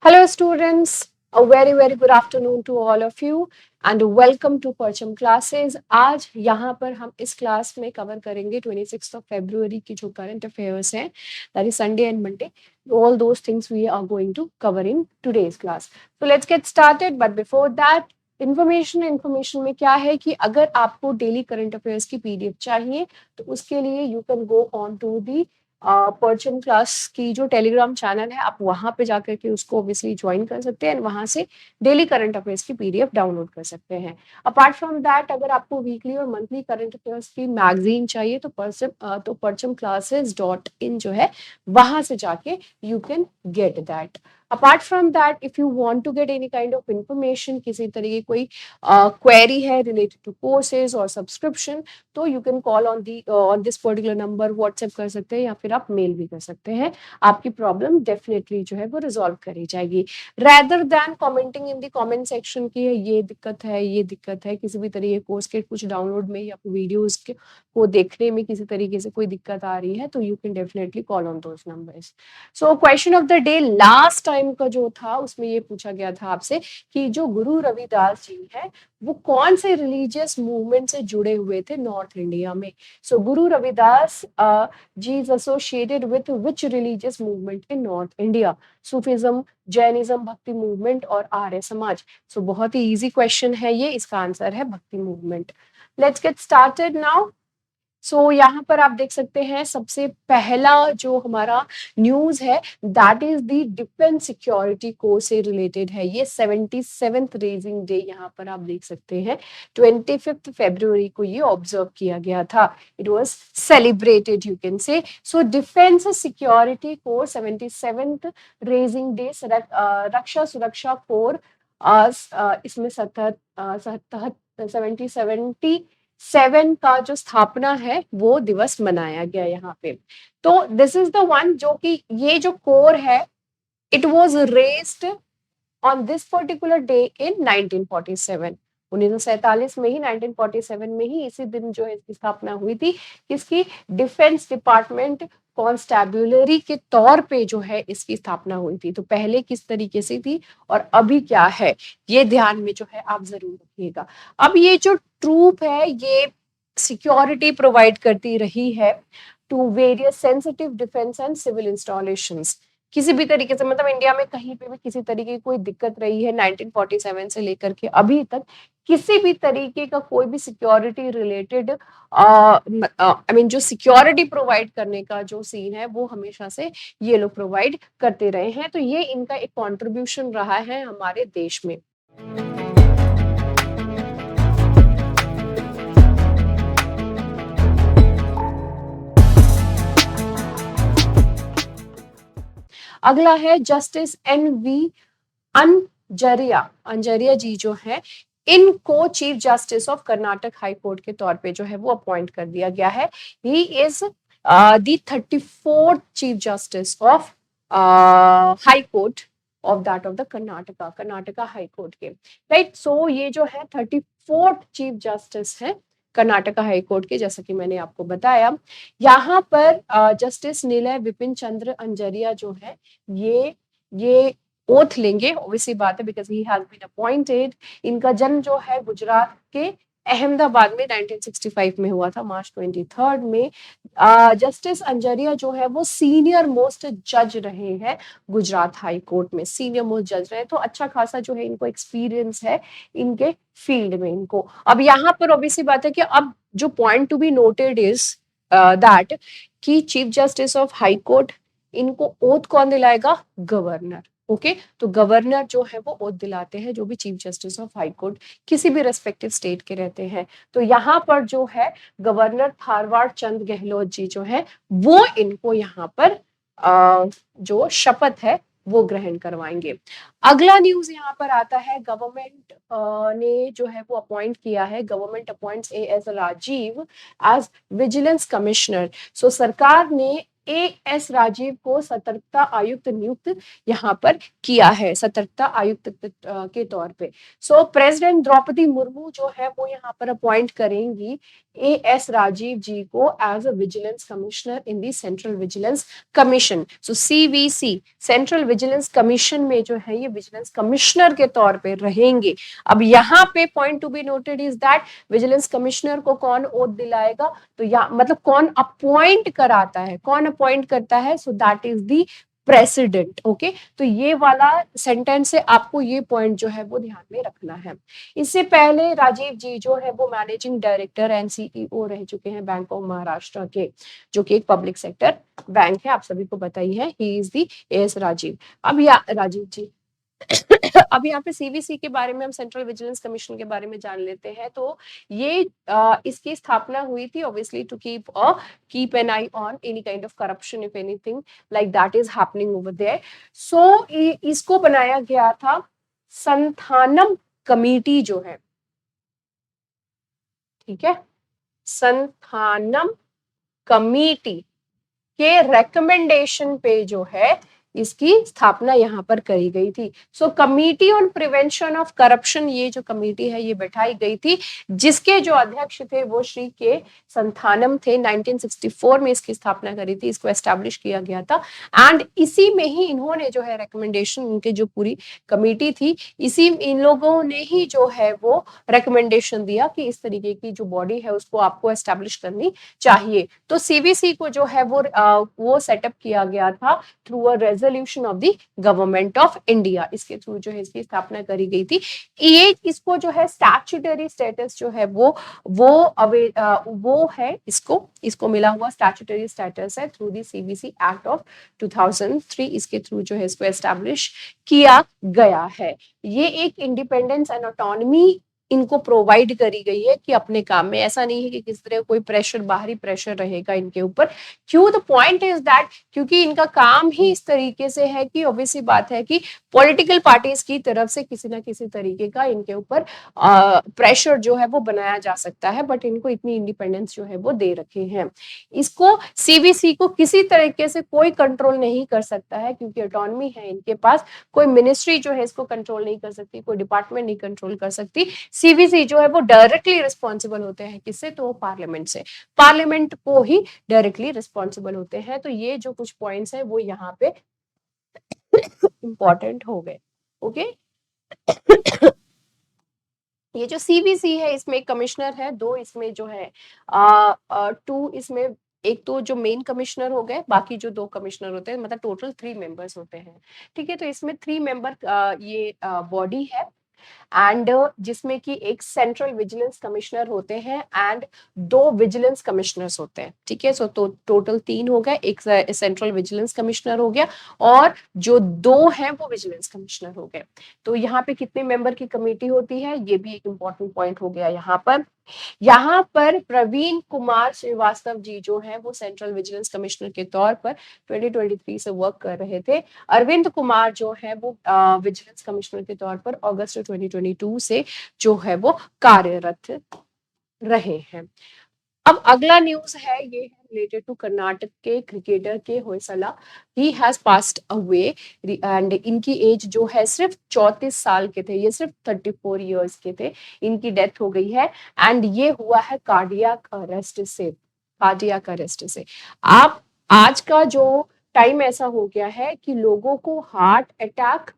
Hello students, a very good afternoon to all of you and welcome to परचम classes. आज यहाँ पर हम इस क्लास में कवर करेंगे 26 ऑफ February की जो करंट अफेयर्स हैं, that is Sunday and Monday. all those things we are going to cover in today's class. So let's get started, but before that information में क्या है कि अगर आपको डेली करंट अफेयर्स की पीडीएफ चाहिए तो उसके लिए you can go on to the Parcham class की जो टेलीग्राम चैनल है, आप वहां पे जाकर के उसको ऑब्वियसली ज्वाइन कर सकते हैं, वहां से डेली करंट अफेयर्स की पीडीएफ डाउनलोड कर सकते हैं। अपार्ट फ्रॉम दैट, अगर आपको वीकली और मंथली करंट अफेयर्स की मैगजीन चाहिए तो परचम क्लासेस .in जो है वहां से जाके you can get that. Apart from that, if you want to get any kind of information, किसी तरीके कोई क्वेरी है रिलेटेड टू कोर्सेज और सब्सक्रिप्शन, तो you can call on this particular number, WhatsApp कर सकते हैं या फिर आप मेल भी कर सकते हैं। आपकी प्रॉब्लम डेफिनेटली जो है वो रिजॉल्व करी जाएगी, rather than commenting in the comment section की ये दिक्कत है, ये दिक्कत है, किसी भी तरीके कोर्स के कुछ डाउनलोड में या वीडियोज को देखने में किसी तरीके से कोई दिक्कत आ रही है, तो you can definitely call on those numbers. So question of the day last time का जो था उसमें ये पूछा गया था आपसे कि जो गुरु रविदास जी है वो कौन से रिलीजियस मूवमेंट से जुड़े हुए थे नॉर्थ इंडिया में। So Guru Ravidas ji is associated with which religious movement in north India? Sufism, jainism, bhakti movement और आर्य समाज। सो बहुत ही इजी क्वेश्चन है ये, इसका आंसर है bhakti movement. Let's get started now. So यहाँ पर आप देख सकते हैं सबसे पहला जो हमारा न्यूज है that is the defence security core से रिलेटेड है। ये 77th रेजिंग डे यहाँ पर आप देख सकते हैं 25 फरवरी को ये ऑब्जर्व किया गया था। It was celebrated you can say. So defence security corps 77th raising day, रक्षा सुरक्षा कोर इसमें 77 का जो स्थापना है वो दिवस मनाया गया यहाँ पे। तो दिस इज द वन जो कि ये जो कोर है it was raised on this particular day in 1947। 1947 में ही 1947 में ही इसी दिन जो है इसकी स्थापना हुई थी। इसकी डिफेंस डिपार्टमेंट कॉन्स्टेबुलरी के तौर पे जो है इसकी स्थापना हुई थी। तो पहले किस तरीके से थी और अभी क्या है ये ध्यान में जो है आप जरूर रखिएगा। अब ये जो ट्रूप है ये सिक्योरिटी प्रोवाइड करती रही है to various sensitive defence and civil installations. किसी भी तरीके से मतलब इंडिया में कहीं पे भी किसी तरीके की कोई दिक्कत रही है 1947 से लेकर के अभी तक, किसी भी तरीके का कोई भी सिक्योरिटी रिलेटेड आई मीन जो सिक्योरिटी प्रोवाइड करने का जो सीन है वो हमेशा से ये लोग प्रोवाइड करते रहे हैं। तो ये इनका एक कॉन्ट्रीब्यूशन रहा है हमारे देश में। अगला है जस्टिस NV अंजरिया जी जो है इनको chief justice of Karnataka high court के तौर पे जो है वो अपॉइंट कर दिया गया है। He is the 34th chief justice of high court of that of the Karnataka high court के, राइट। सो ये जो है 34th चीफ जस्टिस है कर्नाटका हाई कोर्ट के, जैसा कि मैंने आपको बताया। यहाँ पर जस्टिस नीलय विपिन चंद्र अंजरिया जो है ये ओथ लेंगे, ऑब्वियसली बात है because he has been appointed. इनका जन्म जो है गुजरात के अहमदाबाद में 1965 में हुआ था, मार्च 23 में। जस्टिस अंजरिया जो है वो सीनियर मोस्ट जज रहे हैं गुजरात हाई कोर्ट में, सीनियर मोस्ट जज रहे हैं। तो अच्छा खासा जो है इनको एक्सपीरियंस है इनके फील्ड में इनको। अब यहाँ पर ऑब्वियसली बात है कि अब जो point to be noted is that कि chief justice of high court इनको ओथ कौन दिलाएगा? गवर्नर। ओके, तो गवर्नर जो है वो ओथ दिलाते हैं जो भी chief justice of high court किसी भी रेस्पेक्टिव स्टेट के रहते हैं। तो यहाँ पर जो है गवर्नर थारवाड़ चंद गहलोत जी जो है वो इनको यहाँ पर जो शपथ है वो ग्रहण करवाएंगे। अगला न्यूज यहाँ पर आता है गवर्नमेंट ने जो है वो अपॉइंट किया है, government appoints AS Rajiv as vigilance commissioner. So सरकार ने AS राजीव को सतर्कता आयुक्त नियुक्त यहाँ पर किया है, सतर्कता आयुक्त के तौर पे। सो प्रेसिडेंट द्रौपदी मुर्मू जो है वो यहाँ पर अपॉइंट करेंगी A.S. राजीव जी को as a vigilance commissioner in the central vigilance commission. So CVC central vigilance commission में जो है ये विजिलेंस कमिश्नर के तौर पे रहेंगे। अब यहाँ पे point to be noted is that vigilance commissioner को कौन ओथ दिलाएगा, तो या मतलब कौन अपॉइंट कराता है, कौन अपॉइंट करता है, सो that is the president. Okay, तो ये वाला सेंटेंस है, आपको ये पॉइंट जो है वो ध्यान में रखना है। इससे पहले राजीव जी जो है वो मैनेजिंग डायरेक्टर एंड CEO रह चुके हैं बैंक ऑफ महाराष्ट्र के, जो कि एक पब्लिक सेक्टर बैंक है, आप सभी को पता ही है। He is the S Rajeev. अब राजीव जी अब यहाँ पे CVC के बारे में, हम सेंट्रल विजिलेंस कमीशन के बारे में जान लेते हैं। तो ये इसकी स्थापना हुई थी obviously to keep an eye on any kind of corruption if anything like that is happening over there. So इसको बनाया गया था संथानम कमेटी जो है, ठीक है, संथानम कमेटी के रेकमेंडेशन पे जो है इसकी स्थापना यहाँ पर करी गई थी। So committee on prevention of corruption, ये जो कमेटी है ये बैठाई गई थी, जिसके जो अध्यक्ष थे वो श्री के संथानम थे। 1964 में इसकी स्थापना करी थी, इसको एस्टैब्लिश किया गया था। एंड इसी में ही इन्होंने जो है रिकमेंडेशन, उनके जो पूरी कमेटी थी, इसी इन लोगों ने ही जो है वो रिकमेंडेशन दिया कि इस तरीके की जो बॉडी है उसको आपको एस्टैब्लिश करनी चाहिए। तो CVC को जो है वो सेटअप किया गया था through a resolution of the government of India. इसके थ्रू जो है इसकी स्थापना करी गई थी। ये इसको जो है स्टैट्यूटरी स्टेटस जो है वो है, इसको मिला हुआ स्टैट्यूटरी स्टेटस है through the CVC act of 2003। इसके थ्रू जो है इसको एस्टैब्लिश किया गया है। ये एक इंडिपेंडेंस एंड ऑटोनॉमी इनको प्रोवाइड करी गई है कि अपने काम में, ऐसा नहीं है कि किसी तरह कोई प्रेशर, बाहरी प्रेशर रहेगा इनके ऊपर। क्यों? द पॉइंट इज दैट क्योंकि इनका काम ही इस तरीके से है कि ऑब्वियसली बात है कि पॉलिटिकल पार्टीज की तरफ से किसी ना किसी तरीके का इनके ऊपर प्रेशर जो है वो बनाया जा सकता है, बट इनको इतनी इंडिपेंडेंस जो है वो दे रखे हैं। इसको CVC को किसी तरीके से कोई कंट्रोल नहीं कर सकता है, क्योंकि ऑटोनॉमी है इनके पास। कोई मिनिस्ट्री जो है इसको कंट्रोल नहीं कर सकती, कोई डिपार्टमेंट नहीं कंट्रोल कर सकती। CVC जो है वो डायरेक्टली रिस्पॉन्सिबल होते हैं, किससे? तो पार्लियामेंट से, पार्लियामेंट को ही डायरेक्टली रिस्पॉन्सिबल होते हैं। तो ये जो कुछ पॉइंट्स है वो यहाँ पे इंपॉर्टेंट हो गए। ओके, ये जो CVC है इसमें एक कमिश्नर है, दो इसमें जो है टू इसमें, एक तो जो मेन कमिश्नर हो गए, बाकी जो दो कमिश्नर होते हैं, मतलब टोटल 3 मेंबर्स होते हैं। ठीक है, तो इसमें 3 मेंबर ये बॉडी है, एंड जिसमें कि एक सेंट्रल विजिलेंस कमिश्नर होते हैं एंड 2 विजिलेंस कमिश्नर्स होते हैं। ठीक है, सो तो टोटल 3 हो गए, एक सेंट्रल विजिलेंस कमिश्नर हो गया और जो 2 हैं वो विजिलेंस कमिश्नर हो गए। तो यहाँ पे कितने मेंबर की कमेटी होती है, ये भी एक इंपॉर्टेंट पॉइंट हो गया यहाँ पर। यहाँ पर प्रवीण कुमार श्रीवास्तव जी जो है वो सेंट्रल विजिलेंस कमिश्नर के तौर पर 2023 से वर्क कर रहे थे। अरविंद कुमार जो है वो विजिलेंस कमिश्नर के तौर पर अगस्त 2022 से जो है वो कार्यरत रहे हैं। अब अगला न्यूज है, ये है रिलेटेड टू कर्नाटक के क्रिकेटर के Hoysala. He has passed away and इनकी एज जो है सिर्फ 34 साल के थे, ये सिर्फ 34 इयर्स के थे, इनकी डेथ हो गई है। एंड ये हुआ है कार्डियक अरेस्ट से, कार्डियक अरेस्ट से। आप आज का जो टाइम ऐसा हो गया है कि लोगों को हार्ट अटैक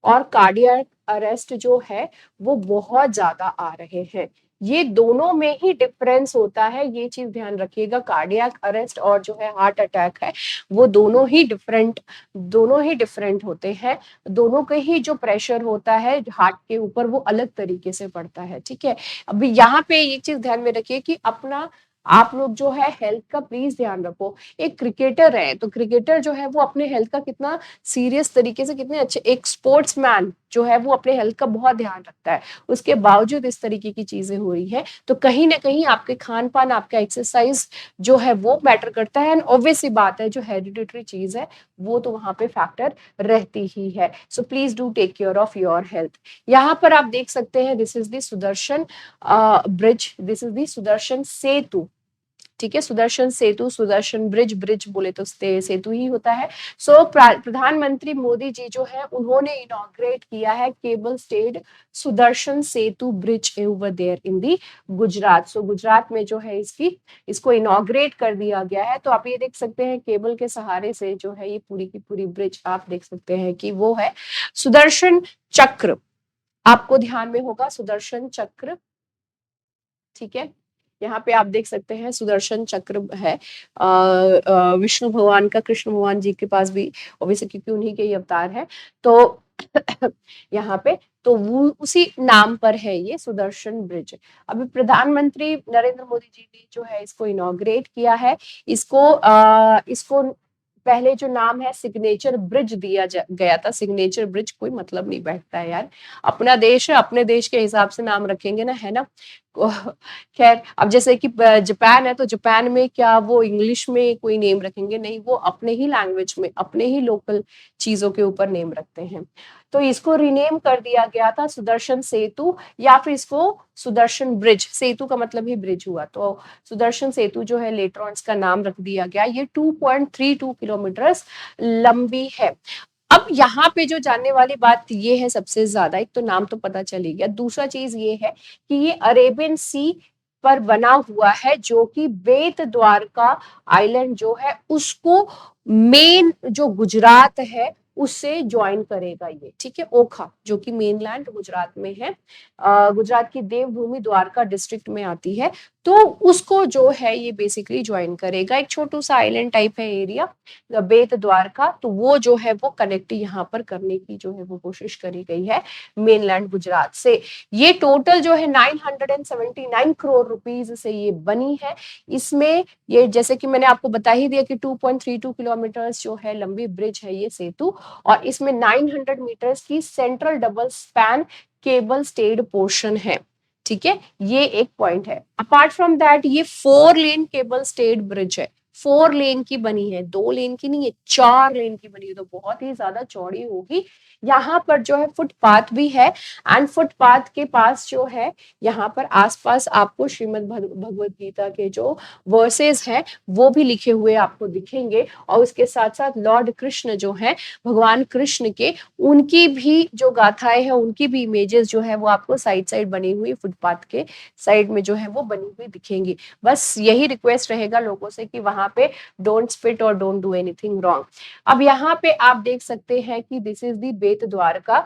और कार्डियक अरेस्ट जो है वो बहुत ज्यादा आ रहे हैं। ये दोनों में ही डिफरेंस होता है, ये चीज ध्यान रखिएगा। कार्डियक अरेस्ट और जो है हार्ट अटैक है वो दोनों ही डिफरेंट होते हैं। दोनों के ही जो प्रेशर होता है हार्ट के ऊपर वो अलग तरीके से पड़ता है। ठीक है, अभी यहाँ पे ये चीज ध्यान में रखिए कि अपना आप लोग जो है हेल्थ का प्लीज ध्यान रखो। एक क्रिकेटर है तो क्रिकेटर जो है वो अपने हेल्थ का कितना सीरियस तरीके से, कितने अच्छे, एक स्पोर्ट्समैन जो है वो अपने हेल्थ का बहुत ध्यान रखता है, उसके बावजूद इस तरीके की चीजें हो रही है। तो कहीं ना कहीं आपके खान पान, आपका एक्सरसाइज जो है वो मैटर करता है। एंड ऑब्वियसली बात है जो हेरिडिटरी चीज है वो तो वहां पे फैक्टर रहती ही है। So please do take care of your health. यहाँ पर आप देख सकते हैं, this is the Sudarshan bridge, this is the Sudarshan Setu. ठीक है, सुदर्शन सेतु, सुदर्शन ब्रिज, ब्रिज बोले तो सेतु ही होता है। सो प्रधानमंत्री मोदी जी जो है उन्होंने इनॉग्रेट किया है cable stayed Sudarshan Setu bridge over there in the Gujarat. So Gujarat में जो है इसको इनॉग्रेट कर दिया गया है। तो आप ये देख सकते हैं केबल के सहारे से जो है ये पूरी की पूरी ब्रिज आप देख सकते हैं कि वो है सुदर्शन चक्र, आपको ध्यान में होगा सुदर्शन चक्र, ठीक है। यहाँ पे आप देख सकते हैं सुदर्शन चक्र है विष्णु भगवान का, कृष्ण भगवान जी के पास भी ऑब्वियसली क्योंकि उन्हीं के ही अवतार है। तो यहाँ पे तो वो उसी नाम पर है ये सुदर्शन ब्रिज। अभी प्रधानमंत्री नरेंद्र मोदी जी ने जो है इसको इनॉग्रेट किया है। इसको पहले जो नाम है सिग्नेचर ब्रिज दिया गया था। सिग्नेचर ब्रिज कोई मतलब नहीं बैठता है यार, अपना देश है, अपने देश के हिसाब से नाम रखेंगे ना, है ना। खैर अब जैसे कि जापान है तो जापान में क्या वो इंग्लिश में कोई नेम रखेंगे, नहीं, वो अपने ही लैंग्वेज में अपने ही लोकल चीजों के ऊपर नेम रखते हैं। तो इसको रीनेम कर दिया गया था सुदर्शन सेतु या फिर इसको सुदर्शन ब्रिज, सेतु का मतलब ही ब्रिज हुआ, तो सुदर्शन सेतु जो है लेटर ऑन इसका नाम रख दिया गया। ये 2.32 किलोमीटर लंबी है। अब यहाँ पे जो जानने वाली बात ये है सबसे ज्यादा, एक तो नाम तो पता चल ही गया, दूसरा चीज ये है कि ये अरेबियन सी पर बना हुआ है जो कि बेत द्वारका आइलैंड जो है उसको मेन जो गुजरात है उससे ज्वाइन करेगा ये, ठीक है। ओखा जो कि मेनलैंड गुजरात में है, गुजरात की देवभूमि द्वारका डिस्ट्रिक्ट में आती है, तो उसको जो है ये बेसिकली ज्वाइन करेगा। एक छोटू सा आइलैंड टाइप है एरिया बेत द्वारका, तो वो जो है वो कनेक्ट यहाँ पर करने की जो है वो कोशिश करी गई है मेनलैंड गुजरात से। ये टोटल जो है 979 करोड़ रुपीज से ये बनी है। इसमें ये जैसे कि मैंने आपको बता ही दिया कि 2.32 किलोमीटर जो है लंबी ब्रिज है ये सेतु, और इसमें 900 मीटर्स की central double span cable stayed portion है, ठीक है। ये एक पॉइंट है। अपार्ट फ्रॉम दैट ये 4 लेन केबल स्टेड ब्रिज है, 4 लेन की बनी है, 2 लेन की नहीं है, 4 लेन की बनी है, तो बहुत ही ज्यादा चौड़ी होगी। यहाँ पर जो है फुटपाथ भी है, एंड फुटपाथ के पास जो है यहाँ पर आसपास आपको श्रीमद् भगवत गीता के जो वर्सेस हैं वो भी लिखे हुए आपको दिखेंगे, और उसके साथ साथ लॉर्ड कृष्ण जो है, भगवान कृष्ण के, उनकी भी जो गाथाएं हैं, उनकी भी इमेजेस जो है वो आपको साइड साइड बनी हुई फुटपाथ के साइड में जो है वो बनी हुई दिखेंगी। बस यही रिक्वेस्ट रहेगा लोगों से कि वहां पे डोंट स्पिट और डोंट डू एनीथिंग रॉन्ग। अब यहाँ पे आप देख सकते हैं कि दिस इज दी बेत Dwarka,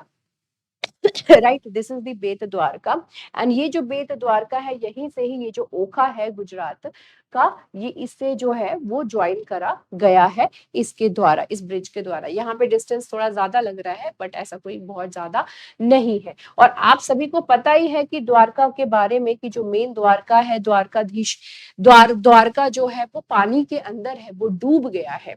right, this is the बेत द्वारका, एंड ये जो बेत द्वारका है यहीं से ही ये जो ओखा है गुजरात का, ये इससे जो है वो ज्वाइन करा गया है इसके द्वारा, इस ब्रिज के द्वारा। यहाँ पे डिस्टेंस थोड़ा ज्यादा लग रहा है बट ऐसा कोई बहुत ज्यादा नहीं है। और आप सभी को पता ही है कि द्वारका के बारे में कि जो मेन द्वारका है, द्वारकाधीश द्वारका जो है वो पानी के अंदर है, वो डूब गया है,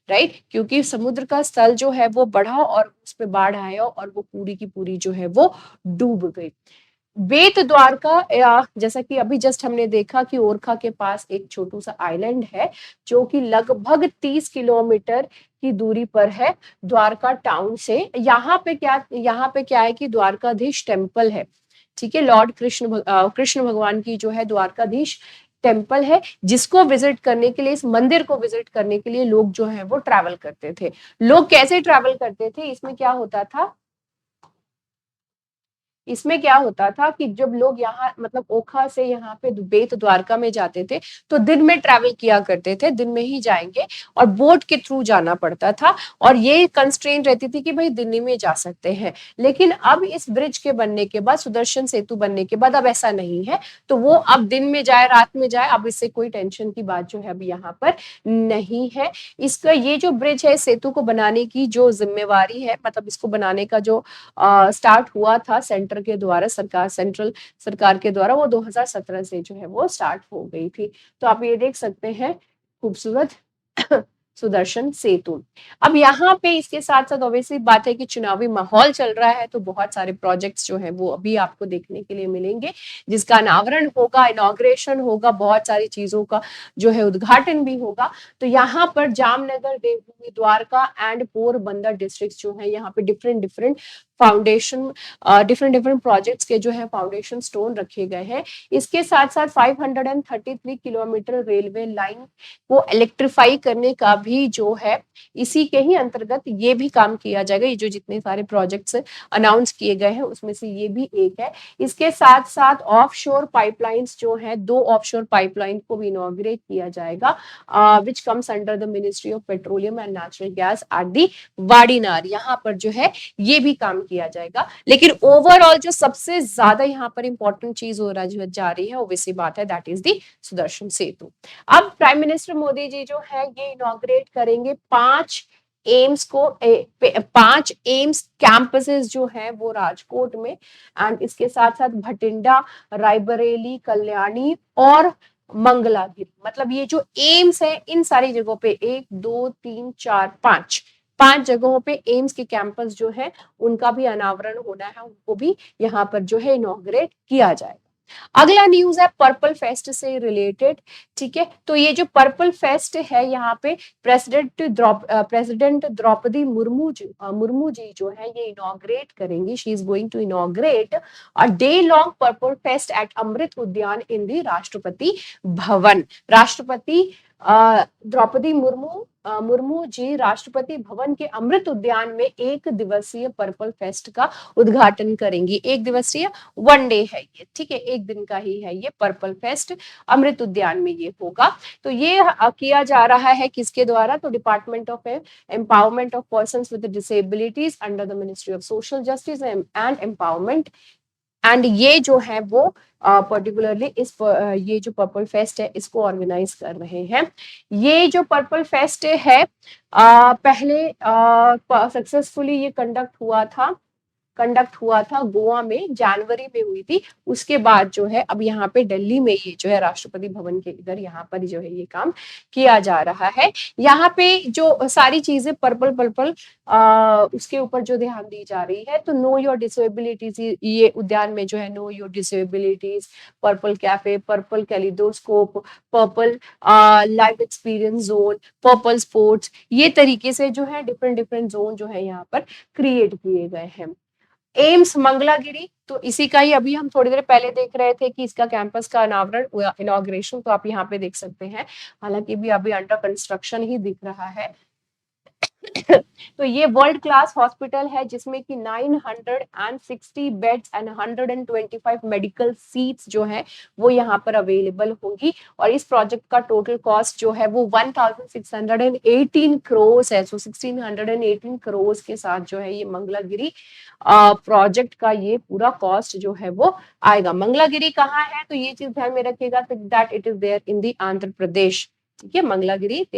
राइट, क्योंकि समुद्र का स्थल जो है वो बढ़ा और उस पे बाढ़ आया और वो पूरी की पूरी जो है वो डूब गई। बेत द्वारका जैसा कि अभी जस्ट हमने देखा कि ओरखा के पास एक छोटू सा आइलैंड है जो कि लगभग 30 किलोमीटर की दूरी पर है द्वारका टाउन से। यहाँ पे क्या है कि द्वारकाधीश टेम्पल है, ठीक है। लॉर्ड कृष्ण भगवान की जो है द्वारकाधीश टेम्पल है, जिसको विजिट करने के लिए, इस मंदिर को विजिट करने के लिए लोग जो है वो ट्रैवल करते थे। लोग कैसे ट्रैवल करते थे, इसमें क्या होता था, इसमें क्या होता था कि जब लोग यहाँ मतलब ओखा से यहाँ पे बेत द्वारका में जाते थे तो दिन में ट्रैवल किया करते थे, दिन में ही जाएंगे, और बोट के थ्रू जाना पड़ता था, और ये कंस्ट्रेंट रहती थी कि भाई दिन में जा सकते हैं। लेकिन अब इस ब्रिज के बनने के बाद, सुदर्शन सेतु बनने के बाद अब ऐसा नहीं है, तो वो अब दिन में जाए रात में जाए, अब इससे कोई टेंशन की बात जो है अब यहाँ पर नहीं है। इसका ये जो ब्रिज है, सेतु को बनाने की जो जिम्मेवारी है, मतलब इसको बनाने का जो स्टार्ट हुआ था सेंटर के द्वारा, सेंट्रल सरकार के द्वारा, वो 2017 से जो है वो स्टार्ट हो गई थी। तो आप ये देख सकते हैं खूबसूरत सुदर्शन सेतु। अब यहाँ पे इसके साथ साथ ऑब्वियसली बात है कि चुनावी माहौल चल रहा है, तो बहुत सारे प्रोजेक्ट्स जो है वो अभी आपको देखने के लिए मिलेंगे, जिसका अनावरण होगा, इनॉग्रेशन होगा, बहुत सारी चीजों का जो है उद्घाटन भी होगा। तो यहाँ पर जामनगर, देवभूमि, द्वारका एंड पोरबंदर डिस्ट्रिक्ट जो है, यहाँ पे different foundation, different different projects के जो है फाउंडेशन स्टोन रखे गए हैं। इसके साथ साथ 533 किलोमीटर रेलवे लाइन को इलेक्ट्रीफाई करने का भी जो है इसी के ही अंतर्गत ये भी काम किया जाएगा। ये जो जितने सारे प्रोजेक्ट्स अनाउंस किए गए हैं उसमें से ये भी एक है। इसके साथ साथ ऑफशोर पाइपलाइंस जो है, 2 ऑफशोर पाइपलाइन को भी इनॉग्रेट किया जाएगा, which comes under the ministry of petroleum and natural gas at the Vadinar. यहाँ पर जो है ये भी काम किया जाएगा। लेकिन ओवरऑल जो सबसे ज्यादा यहाँ पर इंपॉर्टेंट चीज हो रहा जो जा रही है ओबीसी बात है, दैट इज दी सुदर्शन सेतु। अब प्राइम मिनिस्टर मोदी जी जो है ये इनॉग्रेट करेंगे 5 एम्स को, 5 एम्स कैंपसेस जो है वो राजकोट में, एंड इसके साथ साथ भटिंडा, रायबरेली, कल्याणी और मंगलागिरी। मतलब ये जो एम्स है इन सारी जगहों पे 1 2 3 4 5 जगहों पे एम्स के कैंपस जो है उनका भी अनावरण होना है, उनको भी यहाँ पर जो है इनॉग्रेट किया जाएगा। अगला न्यूज है पर्पल फेस्ट से रिलेटेड। ठीक है, तो ये जो पर्पल फेस्ट है यहाँ पे प्रेसिडेंट द्रौपदी मुर्मू जी जो है ये इनॉग्रेट करेंगी। She is going to inaugurate a day long purple fest at Amrit Udyan in दी राष्ट्रपति भवन। राष्ट्रपति द्रौपदी मुर्मू जी राष्ट्रपति भवन के अमृत उद्यान में 1 दिवसीय पर्पल फेस्ट का उद्घाटन करेंगी। 1 दिवसीय, 1 डे है ये, ठीक है, 1 दिन का ही है ये पर्पल फेस्ट, अमृत उद्यान में ये होगा। तो ये किया जा रहा है किसके द्वारा? तो department of empowerment of persons with disabilities under the ministry of social justice and empowerment. And ये जो है वो पर्टिकुलरली ये जो पर्पल फेस्ट है इसको ऑर्गेनाइज कर रहे हैं। ये जो पर्पल फेस्ट है पहले सक्सेसफुली ये कंडक्ट हुआ था गोवा में, जनवरी में हुई थी। उसके बाद जो है अब यहाँ पे दिल्ली में ये जो है राष्ट्रपति भवन के इधर यहाँ पर जो है ये काम किया जा रहा है। यहाँ पे जो सारी चीजें पर्पल उसके ऊपर जो ध्यान दी जा रही है, तो नो योर डिसेबिलिटीज, ये उद्यान में जो है know your disabilities, purple cafe, purple kaleidoscope, purple life experience zone, purple sports, ये तरीके से जो है डिफरेंट डिफरेंट जोन जो है यहाँ पर क्रिएट किए गए हैं। एम्स मंगलागिरी, तो इसी का ही अभी हम थोड़ी देर पहले देख रहे थे कि इसका कैंपस का अनावरण, इनॉग्रेशन, तो आप यहाँ पे देख सकते हैं, हालांकि भी अभी अंडर कंस्ट्रक्शन ही दिख रहा है। तो ये वर्ल्ड क्लास हॉस्पिटल है जिसमें कि 960 बेड्स एंड 125 मेडिकल सीट्स जो है वो यहाँ पर अवेलेबल होंगी। और इस प्रोजेक्ट का टोटल कॉस्ट जो है वो 1618 करोड़ है। सो 1618 करोड़ के साथ जो है ये मंगलागिरी प्रोजेक्ट का ये पूरा कॉस्ट जो है वो आएगा। मंगलागिरी कहाँ है? तो ये चीज ध्यान में रखिएगा, that it is there in the Andhra Pradesh. ठीक है, Mangalagiri it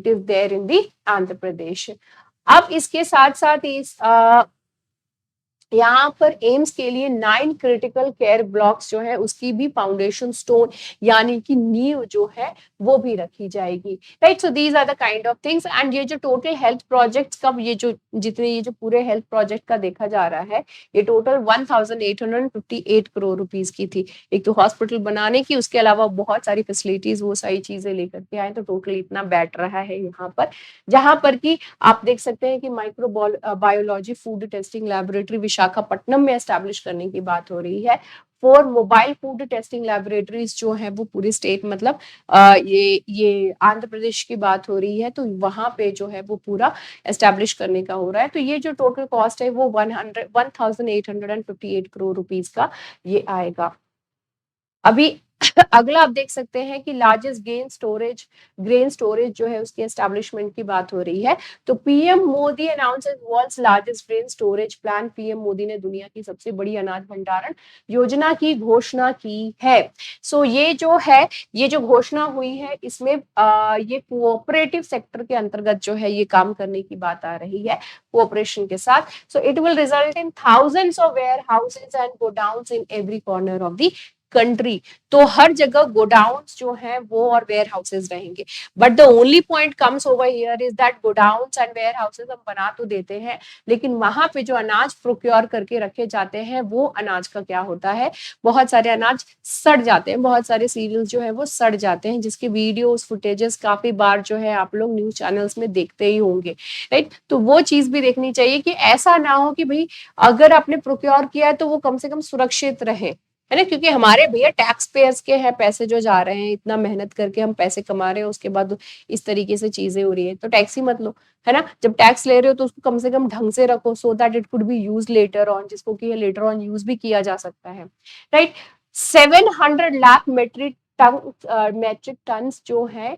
is there in the Andhra Pradesh. अब इसके साथ साथ इस यहाँ पर एम्स के लिए 9 क्रिटिकल केयर ब्लॉक्स जो है उसकी भी फाउंडेशन स्टोन यानी कि नींव जो है वो भी रखी जाएगी। Right, so these are the kind of things. And ये जो टोटल हेल्थ प्रोजेक्ट्स का ये जो पूरे हेल्थ प्रोजेक्ट का देखा जा रहा है, ये टोटल 1858 करोड़ रुपीस की थी। एक तो हॉस्पिटल बनाने की, उसके अलावा बहुत सारी फैसिलिटीज वो सारी चीजें लेकर के आए, तो टोटल इतना बैठ रहा है यहाँ पर। जहां पर कि आप देख सकते हैं कि micro biology food testing laboratory Visakhapatnam में एस्टैब्लिश करने की बात हो रही है। 4 मोबाइल फूड टेस्टिंग लैबोरेटरीज जो है वो पूरे स्टेट, मतलब ये आंध्र प्रदेश की बात हो रही है, तो वहां पे जो है वो पूरा एस्टैब्लिश करने का हो रहा है। तो ये जो टोटल कॉस्ट है वो 1858 करोड़ रुपीस का ये आएगा। अभी अगला आप देख सकते हैं कि लार्जेस्ट ग्रेन स्टोरेज जो है उसके एस्टैब्लिशमेंट की बात हो रही है। तो PM Modi announces world's largest grain storage plan. PM Modi ने दुनिया की सबसे बड़ी अनाज भंडारण योजना की घोषणा की है। सो ये जो घोषणा हुई है इसमें ये कोऑपरेटिव सेक्टर के अंतर्गत जो है ये काम करने की बात आ रही है, कोऑपरेशन के साथ। So it will result in thousands of warehouses and godowns in every corner of the country, तो हर जगह गोडाउन्स जो हैं वो और वेयर हाउसेज रहेंगे। But the only point comes over here is that godowns and warehouses हम बना तो देते हैं, लेकिन वहां पे जो अनाज प्रोक्योर करके रखे जाते हैं वो अनाज का क्या होता है, बहुत सारे अनाज सड़ जाते हैं, बहुत सारे सीरियल्स जो है वो सड़ जाते हैं, जिसके वीडियोस फुटेजेस काफी बार जो है आप लोग न्यूज चैनल्स में देखते ही होंगे, राइट। तो वो चीज भी देखनी चाहिए कि ऐसा ना हो कि भाई अगर आपने प्रोक्योर किया है तो वो कम से कम सुरक्षित रहे, है ना, क्योंकि हमारे भैया टैक्स पेयर्स के हैं पैसे जो जा रहे हैं, इतना मेहनत करके हम पैसे कमा रहे हैं, उसके बाद इस तरीके से चीजें हो रही है, तो टैक्स ही मत लो, है ना। जब टैक्स ले रहे हो तो उसको कम से कम ढंग से रखो, so that it could be use later on, जिसको कि लेटर ऑन यूज भी किया जा सकता है, राइट। 700 लाख मेट्रिक टन्स जो है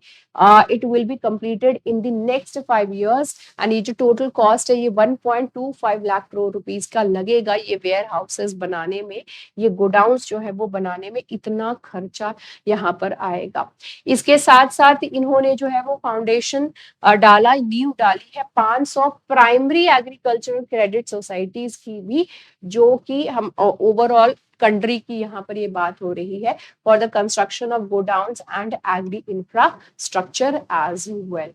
it will be completed in the next 5 years, and ये जो टोटल कॉस्ट है ये 1.25 लाख करोड़ रुपीस का लगेगा ये वेयर हाउसेस बनाने में, ये गोडाउन्स जो है वो बनाने में इतना खर्चा यहाँ पर आएगा। इसके साथ साथ इन्होंने जो है वो फाउंडेशन डाला, नींव डाली है 500 प्राइमरी एग्रीकल्चरल क्रेडिट सोसाइटीज की भी, जो कि हम ओवरऑल कंट्री की यहाँ पर ये बात हो रही है, for the construction of godowns and agri infrastructure as well.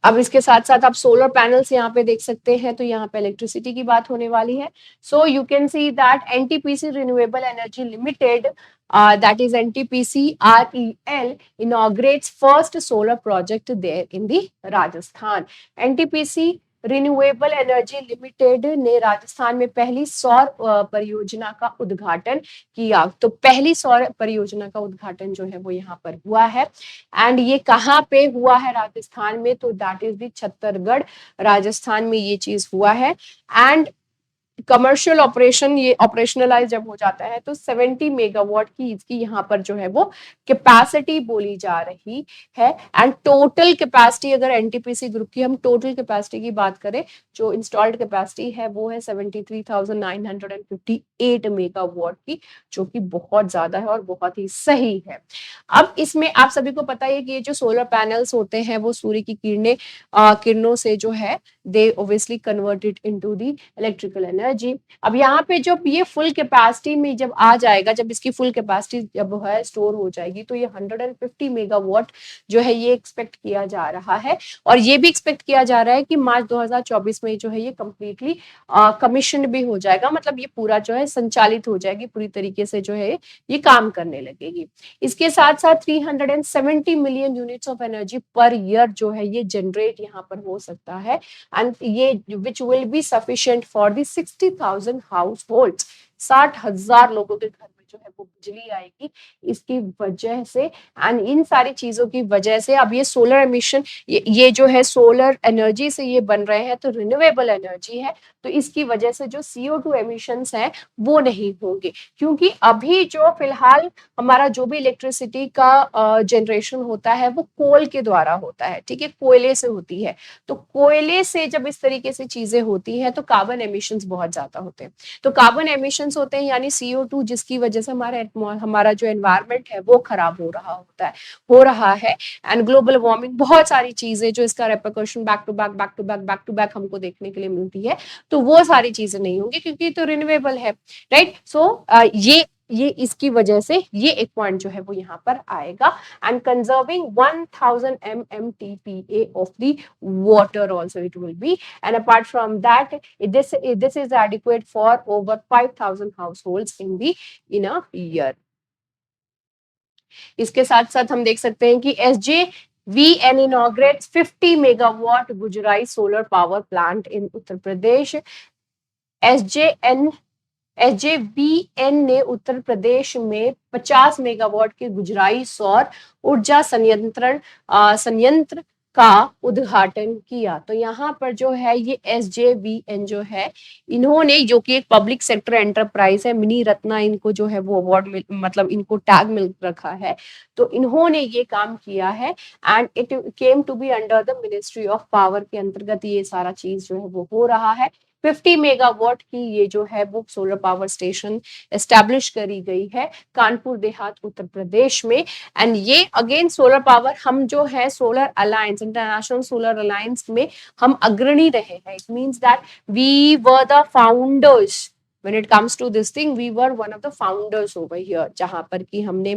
अब इसके साथ साथ आप सोलर पैनल्स यहाँ पे देख सकते हैं, तो यहाँ पे इलेक्ट्रिसिटी की बात होने वाली है। So you can see that NTPC renewable energy limited, that is NTPC REL, inaugurates first solar project there in the Rajasthan. NTPC renewable energy limited ने राजस्थान में पहली सौर परियोजना का उद्घाटन किया, तो पहली सौर परियोजना का उद्घाटन जो है वो यहाँ पर हुआ है, एंड ये कहाँ पे हुआ है राजस्थान में, तो that is the Chhattisgarh, Rajasthan में ये चीज हुआ है। एंड कमर्शियल ऑपरेशन, ये ऑपरेशनलाइज जब हो जाता है तो 70 मेगावाट की इसकी यहाँ पर जो है वो कैपेसिटी बोली जा रही है, एंड टोटल कैपेसिटी अगर एनटीपीसी ग्रुप की हम टोटल कैपेसिटी की बात करें, जो इंस्टॉल्ड कैपेसिटी है वो है 73,958 मेगावाट की, जो कि बहुत ज्यादा है और बहुत ही सही है। अब इसमें आप सभी को पता है कि ये जो सोलर पैनल्स होते हैं वो सूर्य की किरणों से जो है दे obviously converted into the electrical energy. अब यहाँ पे जब ये फुल कैपेसिटी में जब आ जाएगा, जब इसकी फुल कैपेसिटी जब है स्टोर हो जाएगी, तो ये 150 मेगावाट जो है ये एक्सपेक्ट किया जा रहा है, और ये भी एक्सपेक्ट किया जा रहा है कि मार्च 2024 में जो है ये कंप्लीटली कमीशन भी हो जाएगा, मतलब ये पूरा जो है संचालित हो जाएगी, पूरी तरीके से जो है ये काम करने लगेगी। इसके साथ साथ 370 million units of energy per year जो है ये जनरेट यहाँ पर हो सकता है, एंड ये which will be sufficient for the 60,000 house hold, 60,000 लोगों के घर में जो है वो बिजली आएगी इसकी वजह से। एंड इन सारी चीजों की वजह से अब ये सोलर एमिशन, ये जो है सोलर एनर्जी से ये बन रहे हैं, तो रिन्यूएबल एनर्जी है, तो इसकी वजह से जो CO2 एमिशंस हैं वो नहीं होंगे, क्योंकि अभी जो फिलहाल हमारा जो भी इलेक्ट्रिसिटी का जनरेशन होता है वो कोल के द्वारा होता है, ठीक है, कोयले से होती है, तो कोयले से जब इस तरीके से चीजें होती हैं तो कार्बन एमिशंस बहुत ज्यादा होते हैं, तो कार्बन एमिशंस होते हैं यानी CO2, जिसकी वजह से हमारा जो एनवायरमेंट है वो खराब हो रहा है, एंड ग्लोबल वार्मिंग, बहुत सारी चीजें जो इसका रेपरकशन बैक टू बैक हमको देखने के लिए मिलती है, तो वो सारी चीजें नहीं होंगी क्योंकि तो रिन्यूएबल है, राइट। सो ये इसकी वजह से ये एक पॉइंट जो है वो यहाँ पर आएगा, and conserving 1000 MMTPA of the water also it will be, and apart from that this is adequate for over 5,000 households in a year. इसके साथ साथ हम देख सकते हैं कि SJVN inaugurates 50 megawatt Gujrai solar power plant in Uttar Pradesh. SJVN ने उत्तर प्रदेश में 50 मेगावाट के गुजराई सौर ऊर्जा संयंत्र का उद्घाटन किया। तो यहाँ पर जो है ये SJVN जो है, इन्होंने, जो कि एक पब्लिक सेक्टर एंटरप्राइज है, मिनी रत्ना इनको जो है वो अवार्ड मतलब इनको टैग मिल रखा है, तो इन्होंने ये काम किया है, and it came to be under the ministry of power के अंतर्गत ये सारा चीज जो है वो हो रहा है। 50 मेगावाट की ये जो है वो सोलर पावर स्टेशन एस्टैब्लिश करी गई है कानपुर देहात उत्तर प्रदेश में, एंड ये अगेन सोलर पावर, हम जो है solar alliance, international solar alliance में हम अग्रणी रहे हैं, it means that we were the founders when it comes to this thing we were one of the founders over here, जहां पर कि हमने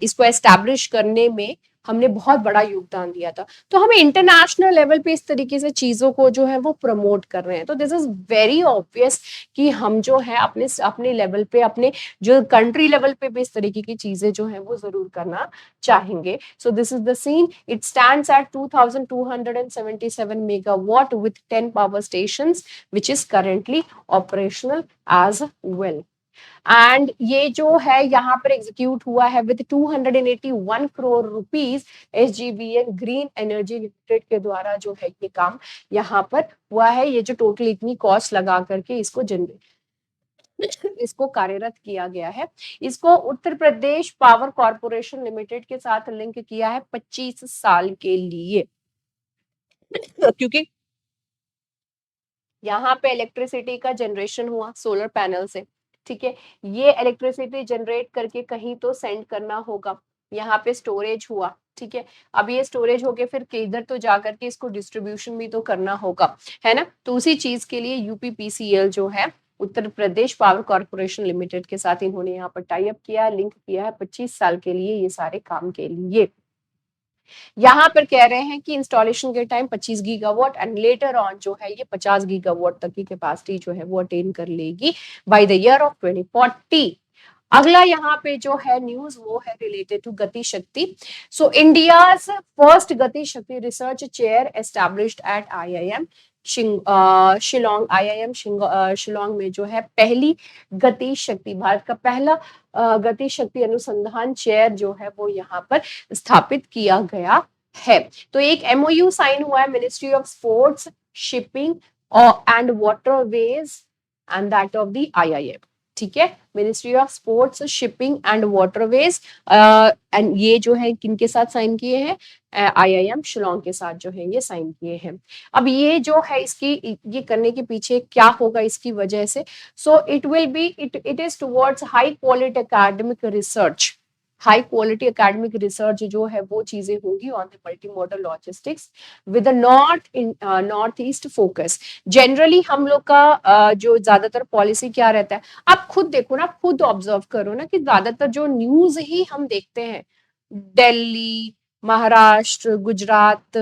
इसको एस्टैब्लिश करने में हमने बहुत बड़ा योगदान दिया था। तो हमें इंटरनेशनल लेवल पे इस तरीके से चीजों को जो है वो प्रमोट कर रहे हैं। तो दिस इज वेरी ऑब्वियस कि हम जो है अपने अपने लेवल पे, अपने जो कंट्री लेवल पे भी इस तरीके की चीजें जो है वो जरूर करना चाहेंगे। So this is the scene, it stands at 2277 megawatt with 10 power stations which is currently operational as well. And ये जो है यहाँ पर एग्जीक्यूट हुआ है with 281 crore rupees SJVN green energy limited के द्वारा जो है ये काम यहाँ पर हुआ है। ये जो टोटल इतनी कॉस्ट लगा करके इसको कार्यरत किया गया है, इसको Uttar Pradesh power corporation limited के साथ लिंक किया है 25 साल के लिए, क्योंकि यहाँ पे इलेक्ट्रिसिटी का जनरेशन हुआ सोलर पैनल से, ठीक है। ये इलेक्ट्रिसिटी जनरेट करके कहीं तो सेंड करना होगा, यहाँ पे स्टोरेज हुआ, ठीक है। अब ये स्टोरेज हो गया, फिर किधर तो जाकर के इसको डिस्ट्रीब्यूशन भी तो करना होगा, है ना। तो उसी चीज के लिए UPPCL जो है Uttar Pradesh power corporation limited के साथ इन्होंने यहाँ पर टाई अप किया है, लिंक किया है 25 साल के लिए ये सारे काम के लिए। यहाँ पर कह रहे हैं कि इंस्टॉलेशन के time 25 gigawatt and later on जो है ये 50 गीगावाट तक की कैपेसिटी जो है वो अटेन कर लेगी बाय द ईयर ऑफ 2040। अगला यहाँ पे जो है न्यूज वो है रिलेटेड टू गति शक्ति। सो इंडियाज फर्स्ट गति शक्ति research chair established eight IIM Shillong. IIM Shillong में जो है पहली गति शक्ति, भारत का पहला गति शक्ति अनुसंधान चेयर जो है वो यहाँ पर स्थापित किया गया है। तो एक MOU साइन हुआ है ministry of sports, shipping and waterways and that of the IIM, ठीक है। Ministry of sports, shipping and waterways, and ये जो है किनके साथ साइन किए हैं, IIM शिलोंग के साथ जो है ये साइन किए हैं। अब ये जो है इसकी ये करने के पीछे क्या होगा इसकी वजह से, सो it will be it is towards high quality academic research. High quality academic research जो है वो चीजें होंगी on the multi modal logistics with north east focus. Generally हम लोग का जो ज्यादातर पॉलिसी क्या रहता है, आप खुद देखो ना, खुद ऑब्जर्व करो ना कि ज्यादातर जो न्यूज ही हम देखते हैं, दिल्ली, महाराष्ट्र, गुजरात,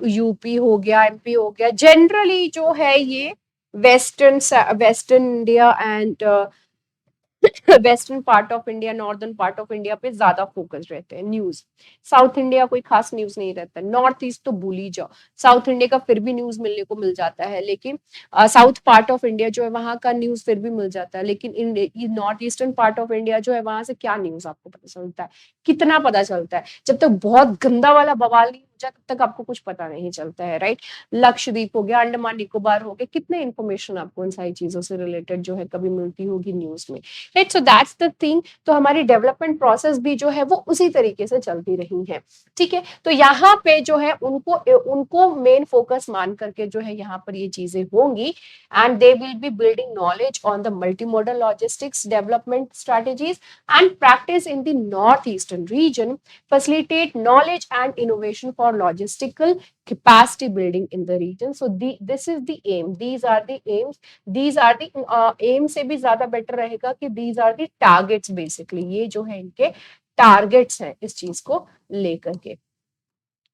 UP हो गया, MP हो गया, जनरली जो है ये western India and western part of India, northern part of India पे ज्यादा फोकस रहते हैं न्यूज। साउथ इंडिया कोई खास न्यूज नहीं रहता, नॉर्थ ईस्ट तो भूल ही जाओ, साउथ इंडिया का फिर भी न्यूज मिलने को मिल जाता है, लेकिन साउथ पार्ट ऑफ इंडिया जो है वहां का न्यूज फिर भी मिल जाता है, लेकिन north eastern part of India जो है वहां से क्या न्यूज आपको पता चलता है, कितना पता चलता है, जब तक बहुत गंदा वाला बवाल नहीं हो जाए तब तक आपको कुछ पता नहीं चलता है, राइट। लक्षद्वीप हो गया, अंडमान निकोबार हो गया, कितने इन्फॉर्मेशन आपको इन सारी चीजों से रिलेटेड जो है कभी मिलती होगी न्यूज में, right. So that's the thing. तो हमारी डेवलपमेंट प्रोसेस भी जो है वो उसी तरीके से चलती रही है, ठीक है। तो यहाँ पे जो है उनको मेन फोकस मान करके जो है यहाँ पर ये चीजें होंगी and they will be building knowledge on the multi modal logistics development strategies and practice in the north eastern region, facilitate knowledge and innovation for logistical capacity building in the region. So this is the aim, these are the aims, these are the aim से भी ज्यादा better रहेगा कि these are the targets basically, ये जो है इनके targets हैं इस चीज को लेकर के,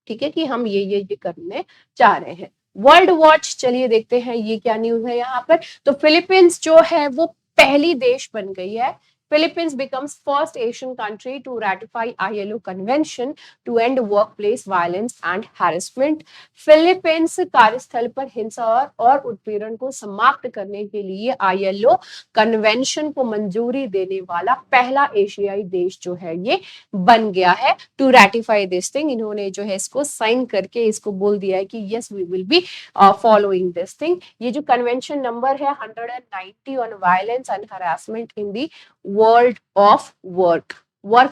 ठीक है, कि हम ये करने चाह रहे हैं। वर्ल्ड वॉच, चलिए देखते हैं ये क्या न्यूज है यहाँ पर। तो फिलीपींस जो है वो पहली देश बन गई है, Philippines becomes first Asian country to ratify ILO convention to end workplace violence and harassment. Philippines कार्यस्थल पर हिंसा और उत्पीड़न को समाप्त करने के लिए ILO कन्वेंशन को मंजूरी देने वाला पहला एशियाई देश जो है ये बन गया है। टू रैटिफाई दिस थिंग, इन्होंने जो है इसको साइन करके इसको बोल दिया है कि yes we will be following this thing. ये जो कन्वेंशन नंबर है 190 on violence and harassment in the world of work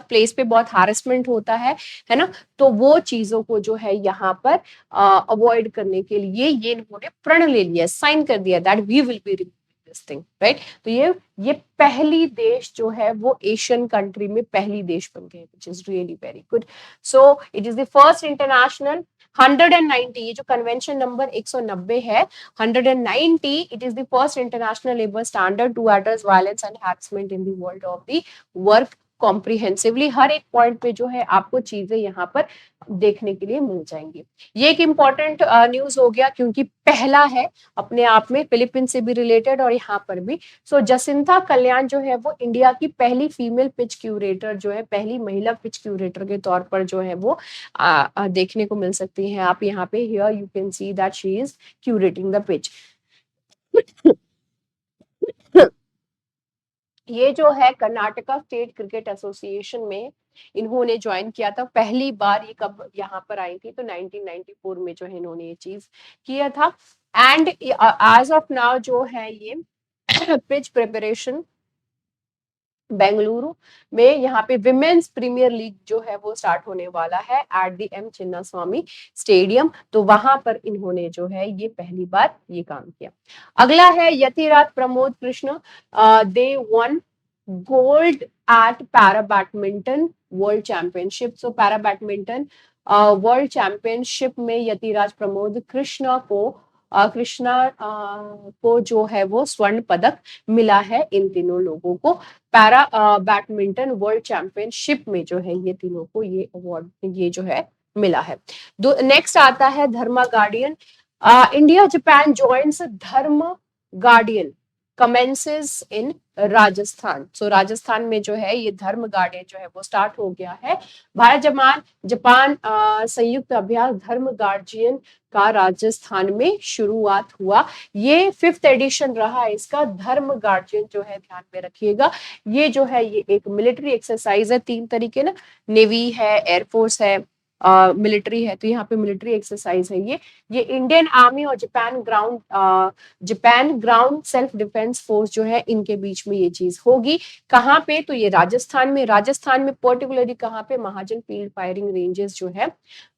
place पे बहुत हारेसमेंट होता है ना, तो वो चीजों को जो है यहाँ पर अवॉइड करने के लिए ये इन्होंने प्रण ले लिया, साइन कर दिया that we will be this thing, right. तो ये पहली देश जो है वो एशियन कंट्री में पहली देश बन गए, which is really very good. So it is the first international 190, ये जो कन्वेंशन नंबर 190 है, 190, it is the first international labour standard to address violence and harassment in the world of the work comprehensively. हर एक point पे जो है आपको चीजें यहाँ पर देखने के लिए मिल जाएंगी। ये एक इम्पॉर्टेंट न्यूज हो गया क्योंकि पहला है अपने आप में, फिलीपींस से भी रिलेटेड और यहाँ पर भी। सो जसिंथा कल्याण जो है वो इंडिया की पहली फीमेल पिच क्यूरेटर जो है, पहली महिला पिच क्यूरेटर के तौर पर जो है वो देखने को मिल सकती है। आप यहाँ पे here you can see that she is curating the pitch. ये जो है कर्नाटका स्टेट क्रिकेट एसोसिएशन में इन्होंने ज्वाइन किया था। पहली बार ये कब यहाँ पर आई थी, तो 1994 में जो है इन्होंने ये चीज किया था। एंड एज ऑफ नाउ जो है ये पिच प्रिपरेशन बेंगलुरु में यहाँ पे विमेन्स प्रीमियर लीग जो है वो स्टार्ट होने वाला है at the M Chinnaswamy stadium. तो वहां पर इन्होंने जो है ये पहली बार ये काम किया। अगला है Yatiraj Pramod Krishna, they won gold at para badminton world championship. So para badminton world championship में यतिराज प्रमोद कृष्णा को जो है वो स्वर्ण पदक मिला है इन तीनों लोगों को। पैरा बैडमिंटन वर्ल्ड चैंपियनशिप में जो है ये तीनों को ये अवार्ड ये जो है मिला है। नेक्स्ट आता है धर्मा गार्डियन। इंडिया जापान जॉइंट्स धर्म गार्डियन कमेंसेस इन राजस्थान। सो राजस्थान में जो है ये धर्म गार्डियन जो है वो स्टार्ट हो गया है। भारत जापान संयुक्त अभ्यास धर्म गार्जियन का राजस्थान में शुरुआत हुआ। ये 5th एडिशन रहा इसका। धर्म गार्जियन जो है ध्यान में रखिएगा, ये जो है ये एक मिलिट्री एक्सरसाइज है। 3 तरीके ना, नेवी है, एयरफोर्स है, मिलिट्री है। तो यहाँ पे मिलिट्री एक्सरसाइज है ये इंडियन आर्मी और Japan ground self defence force जो है इनके बीच में ये चीज होगी। कहाँ पे, तो ये राजस्थान में पर्टिकुलरली कहाँ पे, महाजन फील्ड फायरिंग रेंजेस जो है,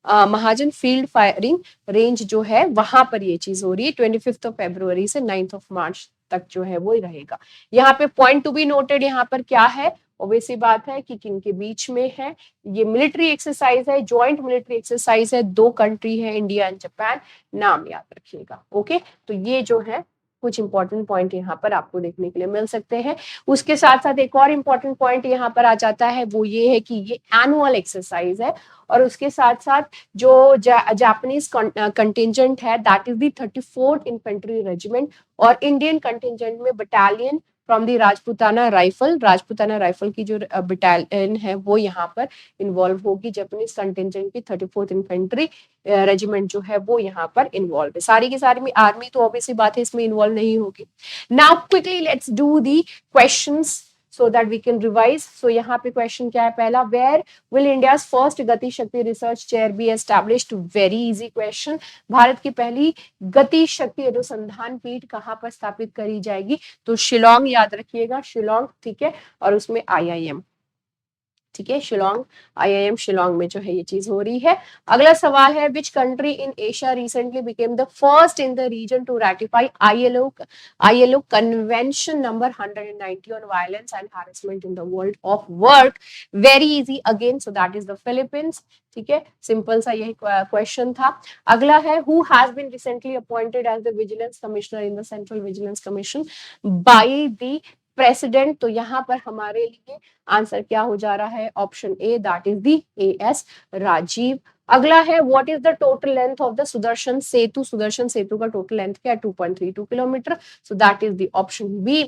महाजन फील्ड फायरिंग रेंज जो है वहां पर ये चीज हो रही है। 25 फरवरी से 9 मार्च तक जो है वो रहेगा। यहाँ पे पॉइंट टू बी नोटेड यहाँ पर क्या है, ऑब्वियसली बात है कि किन के बीच में है, ये मिलिट्री एक्सरसाइज है, ज्वाइंट मिलिट्री एक्सरसाइज है, 2 कंट्री है इंडिया एंड जापान, नाम याद रखिएगा। ओके, तो ये जो है कुछ इंपॉर्टेंट पॉइंट यहाँ पर आपको देखने के लिए मिल सकते हैं। उसके साथ साथ एक और इम्पॉर्टेंट पॉइंट यहाँ पर आ जाता है, वो ये है कि ये एनुअल एक्सरसाइज है और उसके साथ साथ जो जापानीज कंटिजेंट है that is the 34th infantry regiment और इंडियन कंटिजेंट में battalion from the Rajputana rifle की जो बटालियन है वो यहाँ पर इन्वॉल्व होगी। जापानीज कंटिजेंट की 34th इन्फेंट्री रेजिमेंट जो है वो यहाँ पर इन्वॉल्व है। सारी की सारी में आर्मी तो ऑब्वियसली बात है इसमें इन्वॉल्व नहीं होगी। Now quickly let's do the questions so that we can revise. So यहाँ पे क्वेश्चन क्या है पहला, where will India's first गति शक्ति research chair be established? Very easy question. Bharat की पहली गति शक्ति अनुसंधान पीठ कहाँ पर स्थापित करी जाएगी, तो शिलोंग याद रखिएगा, शिलोंग, ठीक है, और उसमें IIM, ठीक है, शिलोंग, IIM शिलोंग में जो है ये चीज हो रही है। अगला सवाल है, which country in Asia recently became the first in the region to ratify ILO convention number 190 on violence and harassment in the world of work? Very easy again, so that is the Philippines, ठीक है, simple सा यही question था। अगला है, who has been recently appointed as the vigilance commissioner in the central vigilance commission by the president? तो यहाँ पर हमारे लिए आंसर क्या हो जा रहा है, option A, that is the AS Rajiv. अगला है, what is the total length of the Sudarshan Setu? Sudarshan Setu का टोटल लेंथ क्या है, 2.32 kilometre, so that is the option B.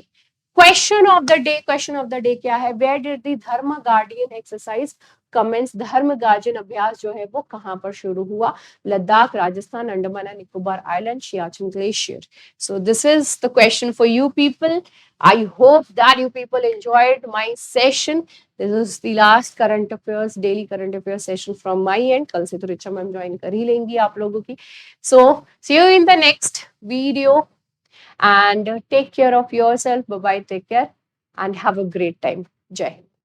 Question of the day क्या है, where did the Dharma guardian exercise commence? Dharma guardian अभ्यास जो है वो कहां पर शुरू हुआ? Ladakh, Rajasthan, Andaman and Nicobar island, Siachen glacier. So this is the question for you people. I hope that you people enjoyed my session. This is the last current affairs, daily current affairs session from my end. कल से तो Richa ma'am join कर ही लेंगी आप लोगों की. So see you in the next video and take care of yourself. Bye bye, take care and have a great time. Jai Hind.